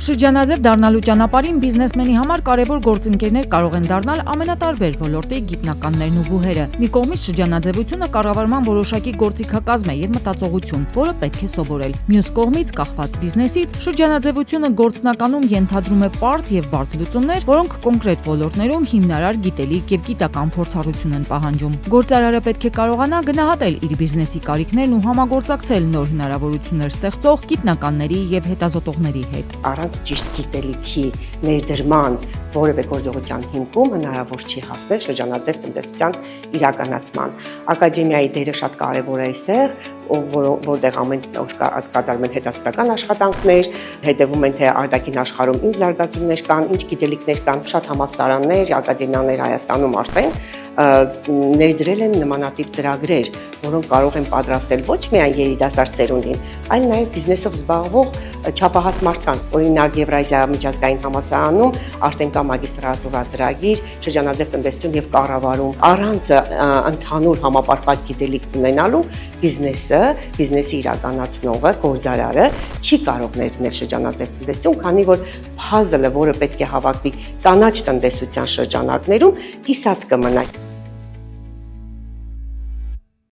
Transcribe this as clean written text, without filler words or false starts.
Շրջանաձև դառնալու ճանապարհին բիզնեսմենի համար կարևոր գործընկերներ կարող են դառնալ ամենատարբեր ոլորտի գիտնականներն ու բուհերը։ Մի կողմից շրջանաձևությունը կառավարման որոշակի գործիքակազմ է եւ մտածողություն, որը պետք է սովորել։ Մյուս կողմից, կախված բիզնեսից, շրջանաձևությունը գործնականում ենթադրում է պարզ եւ բարդ լուծումներ, որոնք կոնկրետ ոլորտներում հիմնարար գիտելիք եւ գիտական փորձառություն են պահանջում։ Գործարարը պետք է կարողանա գնահատել իր բիզնեսի կարիքներն ու համագործակցել նոր հնարավորություններ ստեղծող գիտնականների եւ հետազոտողների հետ։ Առանց ճիշտ գիտելիքի ներդրման որևէ գործողության հիմքում հնարավոր չի հասնել շրջանաձև տնտեսության իրականացման։ Ակադեմիայի դերը շատ կարևոր է այստեղ, որտեղ ամեն օր կատարում են հետազոտական աշխատանքներ, հետևում են թե արտաքին աշխարհում ինչ զարգացումներ կան, ինչ գիտելիքներ կան, շատ համալսարաններ, ակադեմիաներ Հայաստանում արդեն ներդրել են նմանատիպ ծրագրեր, որոնք կարող են պատրաստել ոչ միայն երիտասարդ ծերունդին, այլ նաև բիզնեսով զբաղվող չափահաս մարդկանց։ Օրինակ Եվրազիա միջազգային համալսարանում արդեն կա մագիստրատուրա ծրագիր շրջանաձև տնտեսություն եւ կառավարում։ Առանց ընդհանուր համապարփակ գիտելիք ունենալու բիզնեսի իրականացնողը, գործարարը չի կարող ներդնել շրջանաձև տնտեսություն, քանի որ puzzle-ը, որը պետք է հավաքվի կանաչ տնտեսության շրջանակներում, կիսատ կմնա։